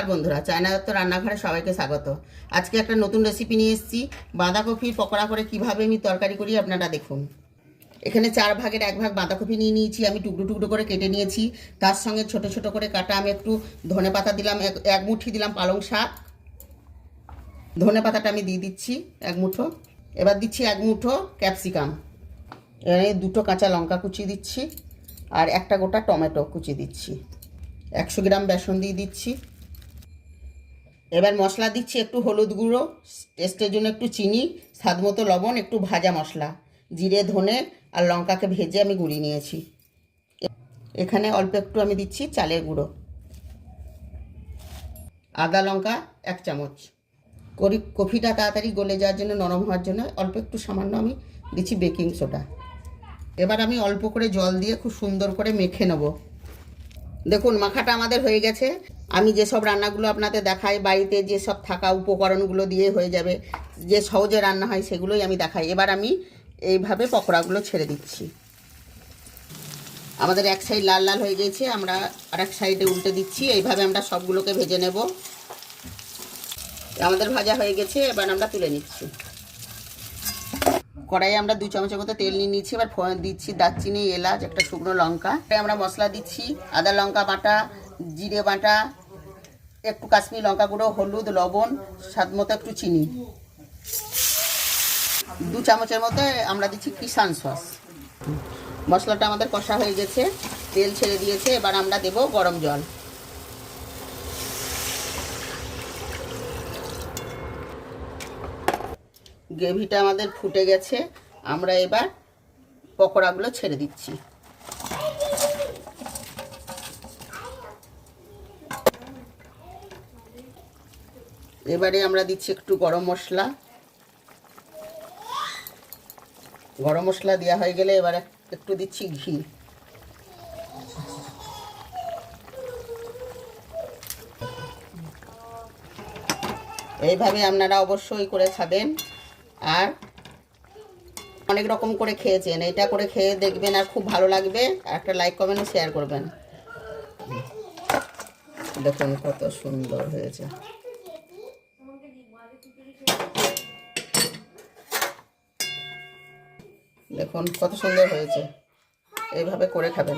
বন্ধুরা, চায়না দত্ত রান্নাঘরে সবাইকে স্বাগত। আজকে একটা নতুন রেসিপি নিয়ে এসেছি। বাঁধাকপির পকোড়া করে কিভাবে আমি তরকারি করি আপনারা দেখুন। এখানে 4 ভাগের 1 ভাগ বাঁধাকপি নিয়ে নিয়েছি, আমি টুকরো টুকরো করে কেটে নিয়েছি। তার সঙ্গে ছোট ছোট করে কাটা আমি একটু ধনে পাতা দিলাম, এক মুঠি দিলাম পালং শাক। ধনে পাতাটা আমি দিয়ে দিচ্ছি 1 মুঠো। এবার দিচ্ছি 1 মুঠো ক্যাপসিকাম। এখানে 2টো কাঁচা লঙ্কা কুচি দিচ্ছি, আর একটা গোটা টমেটো কুচি দিচ্ছি। 100 গ্রাম বেসন দিয়ে দিচ্ছি। এবার মশলা দিচ্ছি একটু হলুদ গুঁড়ো, টেস্টের জন্য একটু চিনি, স্বাদ মতো লবণ, একটু ভাজা মশলা, জিরে ধনে আর লঙ্কাকে ভেজে আমি গুঁড়িয়ে নিয়েছি। এখানে অল্প একটু আমি দিচ্ছি চালের গুঁড়ো, আদা লঙ্কা 1 চামচ। কফিটা তাড়াতাড়ি গলে যাওয়ার জন্য, নরম হওয়ার জন্য অল্প একটু সামান্য আমি দিচ্ছি বেকিং সোডা। এবার আমি অল্প করে জল দিয়ে খুব সুন্দর করে মেখে নেব। দেখুন মাখাটা আমাদের হয়ে গেছে। আমি যেসব রান্নাগুলো আপনাদের দেখাই, বাড়িতে যেসব থাকা উপকরণগুলো দিয়ে হয়ে যাবে, যে সহজে রান্না হয় সেগুলোই আমি দেখাই। এবার আমি এইভাবে পকোড়াগুলো ছেড়ে দিচ্ছি। আমাদের এক সাইড লাল লাল হয়ে গেছে, আমরা আর এক সাইডে উল্টে দিচ্ছি। এইভাবে আমরা সবগুলোকে ভেজে নেব। আমাদের ভাজা হয়ে গেছে, এবার আমরা তুলে নিচ্ছি। কড়াইয়ে আমরা 2 চামচের মতো তেল নিয়ে নিচ্ছি। এবার দিচ্ছি দারচিনি, এলাচ, একটা শুকনো লঙ্কা। আমরা মশলা দিচ্ছি আদা লঙ্কা বাটা, জিরে বাটা, একটু কাশ্মীরি লঙ্কা গুঁড়ো, হলুদ, লবণ, স্বাদ মতো একটু চিনি। 2 চামচের মতো আমরা দিচ্ছি কিষান সস। মশলাটা আমাদের কষা হয়ে গেছে, তেল ছেড়ে দিয়েছে। এবার আমরা দেব গরম জল। গ্রেভিটা আমাদের ফুটে গেছে, আমরা এবার পকোড়াগুলো ছেড়ে দিচ্ছি। এবারে আমরা দিচ্ছি একটু গরম মশলা। গরম মশলা দেওয়া হয়ে গেলে এবার একটু দিচ্ছি ঘি। এইভাবে আপনারা অবশ্যই করে খাবেন, আর অনেক রকম করে খেয়েছেন, এটা করে খেয়ে দেখবেন আর খুব ভালো লাগবে। একটা লাইক কমেন্ট শেয়ার করবেন। দেখুন কত সুন্দর হয়েছে। দেখুন কত সুন্দর হয়েছে, এইভাবে করে খাবেন।